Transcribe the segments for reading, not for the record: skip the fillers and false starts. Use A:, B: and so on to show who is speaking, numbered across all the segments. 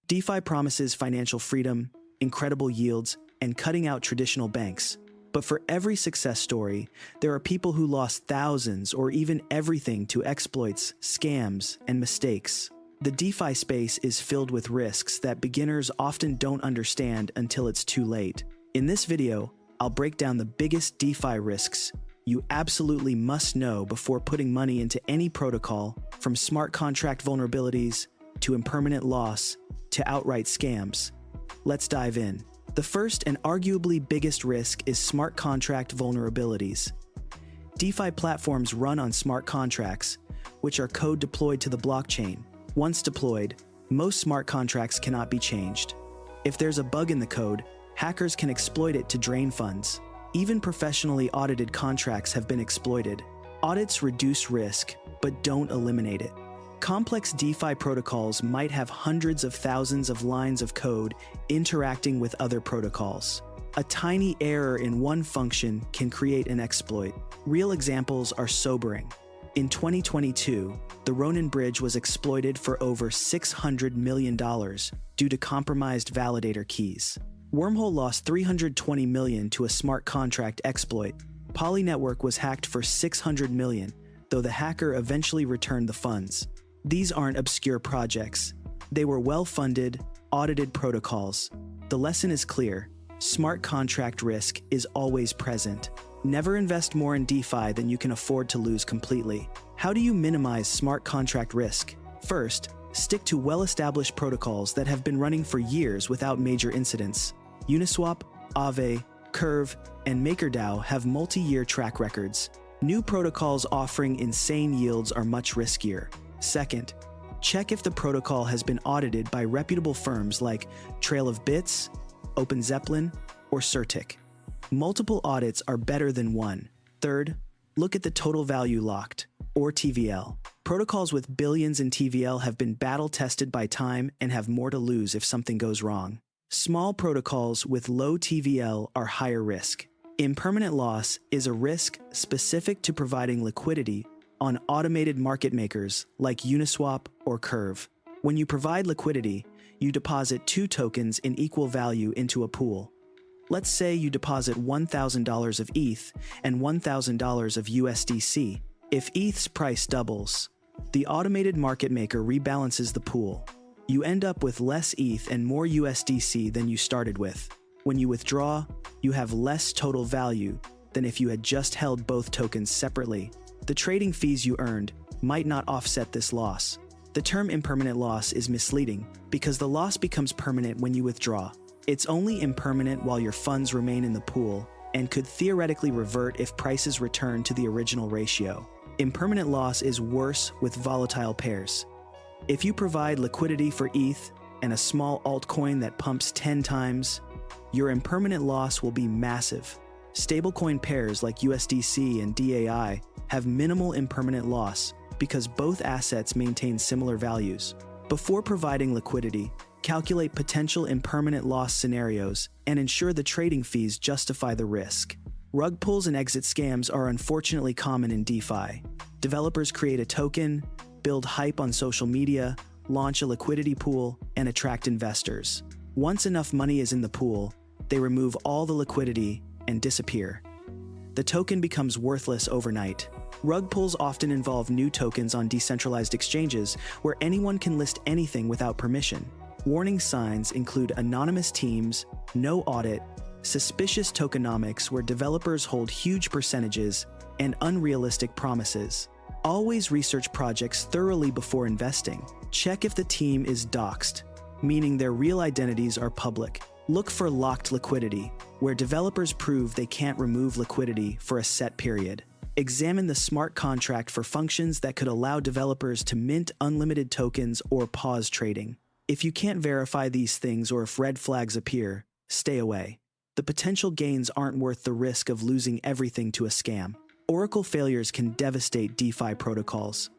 A: DeFi promises financial freedom, incredible yields, and cutting out traditional banks. But for every success story, there are people who lost thousands or even everything to exploits, scams, and mistakes. The DeFi space is filled with risks that beginners often don't understand until it's too late. In this video, I'll break down the biggest DeFi risks you absolutely must know before putting money into any protocol, from smart contract vulnerabilities to impermanent loss to outright scams. Let's dive in. The first and arguably biggest risk is smart contract vulnerabilities. DeFi platforms run on smart contracts, which are code deployed to the blockchain. Once deployed, most smart contracts cannot be changed. If there's a bug in the code, hackers can exploit it to drain funds. Even professionally audited contracts have been exploited. Audits reduce risk, but don't eliminate it. Complex DeFi protocols might have hundreds of thousands of lines of code interacting with other protocols. A tiny error in one function can create an exploit. Real examples are sobering. In 2022, the Ronin bridge was exploited for over $600 million due to compromised validator keys. Wormhole lost $320 million to a smart contract exploit. Poly Network was hacked for $600 million, though the hacker eventually returned the funds. These aren't obscure projects. They were well-funded, audited protocols. The lesson is clear. Smart contract risk is always present. Never invest more in DeFi than you can afford to lose completely. How do you minimize smart contract risk? First, stick to well-established protocols that have been running for years without major incidents. Uniswap, Aave, Curve, and MakerDAO have multi-year track records. New protocols offering insane yields are much riskier. Second, check if the protocol has been audited by reputable firms like Trail of Bits, OpenZeppelin, or Certic. Multiple audits are better than one. Third, look at the total value locked, or TVL. Protocols with billions in TVL have been battle-tested by time and have more to lose if something goes wrong. Small protocols with low TVL are higher risk. Impermanent loss is a risk specific to providing liquidity on automated market makers like Uniswap or Curve. When you provide liquidity, you deposit two tokens in equal value into a pool. Let's say you deposit $1,000 of ETH and $1,000 of USDC. If ETH's price doubles, the automated market maker rebalances the pool. You end up with less ETH and more USDC than you started with. When you withdraw, you have less total value than if you had just held both tokens separately. The trading fees you earned might not offset this loss. The term impermanent loss is misleading because the loss becomes permanent when you withdraw. It's only impermanent while your funds remain in the pool and could theoretically revert if prices return to the original ratio. Impermanent loss is worse with volatile pairs. If you provide liquidity for ETH and a small altcoin that pumps 10 times, your impermanent loss will be massive. Stablecoin pairs like USDC and DAI have minimal impermanent loss because both assets maintain similar values. Before providing liquidity, calculate potential impermanent loss scenarios and ensure the trading fees justify the risk. Rug pulls and exit scams are unfortunately common in DeFi. Developers create a token, build hype on social media, launch a liquidity pool, and attract investors. Once enough money is in the pool, they remove all the liquidity and disappear. The token becomes worthless overnight. Rug pulls often involve new tokens on decentralized exchanges where anyone can list anything without permission. Warning signs include anonymous teams, no audit, suspicious tokenomics where developers hold huge percentages, and unrealistic promises. Always research projects thoroughly before investing. Check if the team is doxed, meaning their real identities are public. Look for locked liquidity, where developers prove they can't remove liquidity for a set period. Examine the smart contract for functions that could allow developers to mint unlimited tokens or pause trading. If you can't verify these things or if red flags appear, stay away. The potential gains aren't worth the risk of losing everything to a scam. Oracle failures can devastate DeFi protocols.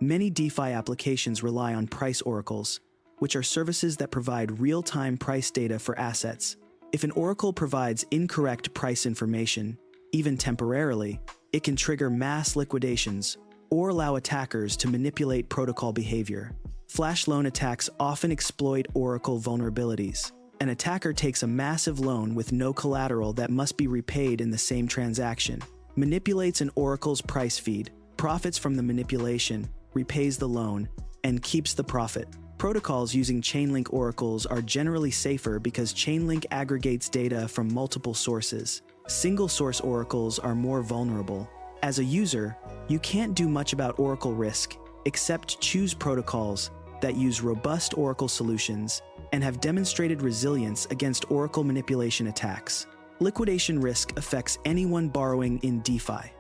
A: Many DeFi applications rely on price oracles, which are services that provide real-time price data for assets. If an oracle provides incorrect price information, even temporarily, it can trigger mass liquidations or allow attackers to manipulate protocol behavior. Flash loan attacks often exploit Oracle vulnerabilities. An attacker takes a massive loan with no collateral that must be repaid in the same transaction, manipulates an Oracle's price feed, profits from the manipulation, repays the loan, and keeps the profit. Protocols using Chainlink oracles are generally safer because Chainlink aggregates data from multiple sources. Single-source oracles are more vulnerable. As a user, you can't do much about Oracle risk except choose protocols that use robust Oracle solutions and have demonstrated resilience against Oracle manipulation attacks. Liquidation risk affects anyone borrowing in DeFi.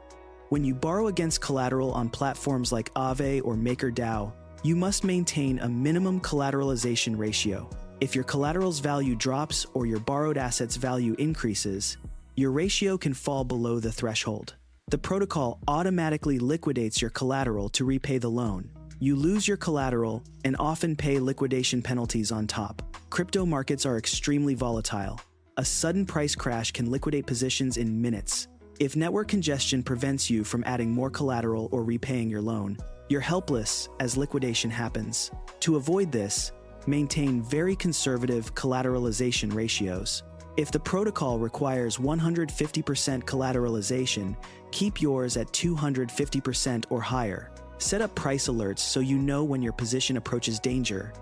A: When you borrow against collateral on platforms like Aave or MakerDAO, you must maintain a minimum collateralization ratio. If your collateral's value drops or your borrowed asset's value increases, your ratio can fall below the threshold. The protocol automatically liquidates your collateral to repay the loan. You lose your collateral and often pay liquidation penalties on top. Crypto markets are extremely volatile. A sudden price crash can liquidate positions in minutes. If network congestion prevents you from adding more collateral or repaying your loan, you're helpless as liquidation happens. To avoid this, maintain very conservative collateralization ratios. If the protocol requires 150% collateralization, keep yours at 250% or higher. Set up price alerts so you know when your position approaches danger.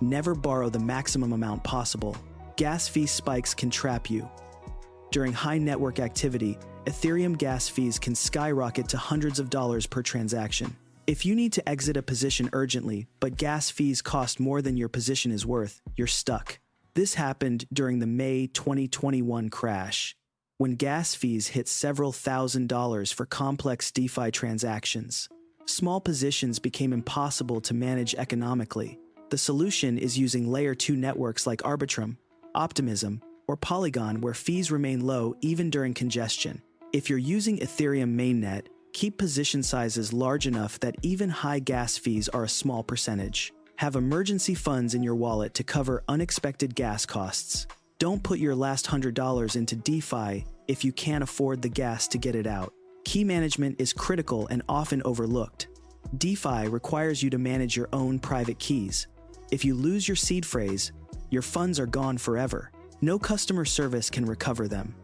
A: Never borrow the maximum amount possible. Gas fee spikes can trap you. During high network activity, Ethereum gas fees can skyrocket to hundreds of dollars per transaction. If you need to exit a position urgently, but gas fees cost more than your position is worth, you're stuck. This happened during the May 2021 crash, when gas fees hit several $1,000s for complex DeFi transactions. Small positions became impossible to manage economically. The solution is using Layer 2 networks like Arbitrum, Optimism, or Polygon where fees remain low even during congestion. If you're using Ethereum mainnet, keep position sizes large enough that even high gas fees are a small percentage. Have emergency funds in your wallet to cover unexpected gas costs. Don't put your last $100 into DeFi if you can't afford the gas to get it out. Key management is critical and often overlooked. DeFi requires you to manage your own private keys. If you lose your seed phrase, your funds are gone forever. No customer service can recover them.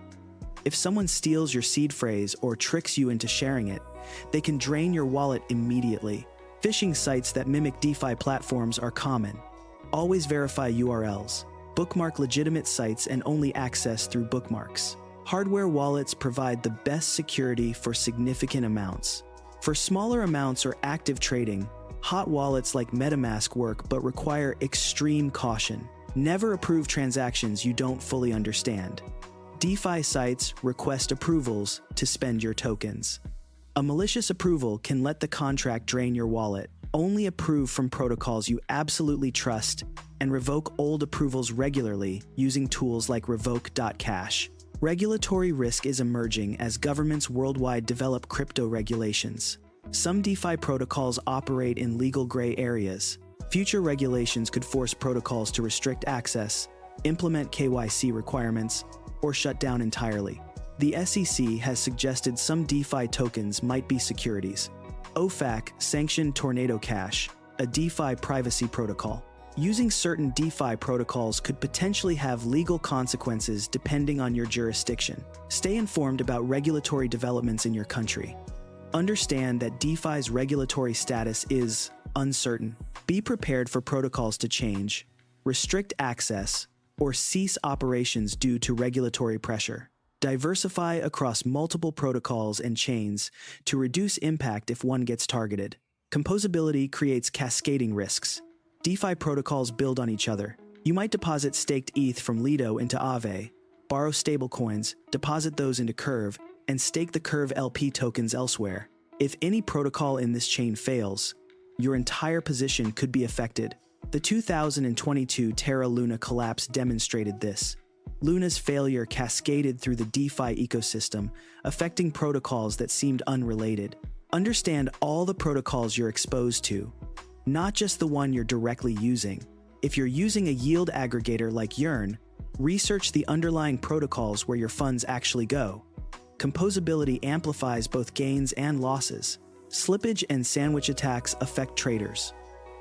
A: If someone steals your seed phrase or tricks you into sharing it, they can drain your wallet immediately. Phishing sites that mimic DeFi platforms are common. Always verify URLs. Bookmark legitimate sites and only access through bookmarks. Hardware wallets provide the best security for significant amounts. For smaller amounts or active trading, hot wallets like MetaMask work but require extreme caution. Never approve transactions you don't fully understand. DeFi sites request approvals to spend your tokens. A malicious approval can let the contract drain your wallet. Only approve from protocols you absolutely trust and revoke old approvals regularly using tools like revoke.cash. Regulatory risk is emerging as governments worldwide develop crypto regulations. Some DeFi protocols operate in legal gray areas. Future regulations could force protocols to restrict access, implement KYC requirements, or shut down entirely. The SEC has suggested some DeFi tokens might be securities. OFAC sanctioned Tornado Cash, a DeFi privacy protocol. Using certain DeFi protocols could potentially have legal consequences depending on your jurisdiction. Stay informed about regulatory developments in your country. Understand that DeFi's regulatory status is uncertain. Be prepared for protocols to change, restrict access, or cease operations due to regulatory pressure. Diversify across multiple protocols and chains to reduce impact if one gets targeted. Composability creates cascading risks. DeFi protocols build on each other. You might deposit staked ETH from Lido into Aave, borrow stablecoins, deposit those into Curve, and stake the Curve LP tokens elsewhere. If any protocol in this chain fails, your entire position could be affected. The 2022 Terra Luna collapse demonstrated this. Luna's failure cascaded through the DeFi ecosystem, affecting protocols that seemed unrelated. Understand all the protocols you're exposed to, not just the one you're directly using. If you're using a yield aggregator like Yearn, research the underlying protocols where your funds actually go. Composability amplifies both gains and losses. Slippage and sandwich attacks affect traders.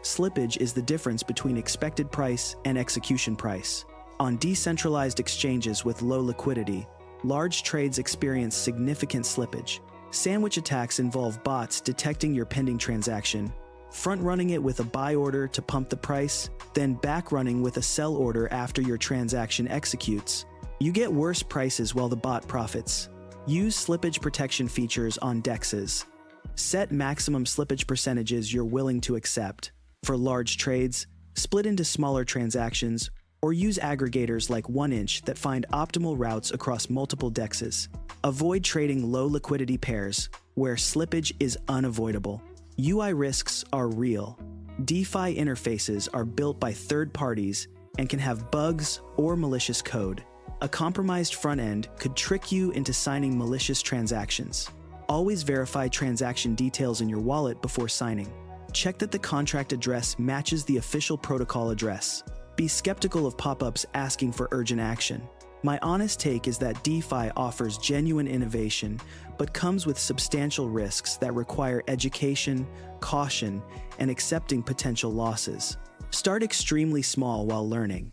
A: Slippage is the difference between expected price and execution price. On decentralized exchanges with low liquidity, large trades experience significant slippage. Sandwich attacks involve bots detecting your pending transaction, front-running it with a buy order to pump the price, then back-running with a sell order after your transaction executes. You get worse prices while the bot profits. Use slippage protection features on DEXs. Set maximum slippage percentages you're willing to accept. For large trades, split into smaller transactions, or use aggregators like 1inch that find optimal routes across multiple DEXs. Avoid trading low liquidity pairs, where slippage is unavoidable. UI risks are real. DeFi interfaces are built by third parties and can have bugs or malicious code. A compromised front end could trick you into signing malicious transactions. Always verify transaction details in your wallet before signing. Check that the contract address matches the official protocol address. Be skeptical of pop-ups asking for urgent action. My honest take is that DeFi offers genuine innovation, but comes with substantial risks that require education, caution, and accepting potential losses. Start extremely small while learning.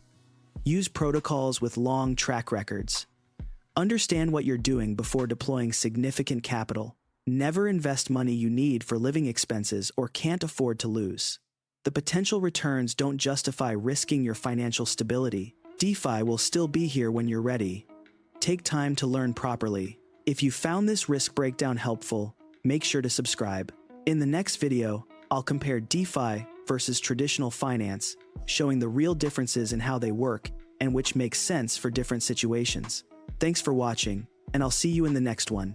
A: Use protocols with long track records. Understand what you're doing before deploying significant capital. Never invest money you need for living expenses or can't afford to lose. The potential returns don't justify risking your financial stability. DeFi will still be here when you're ready. Take time to learn properly. If you found this risk breakdown helpful, make sure to subscribe. In the next video, I'll compare DeFi versus traditional finance, showing the real differences in how they work and which makes sense for different situations. Thanks for watching, and I'll see you in the next one.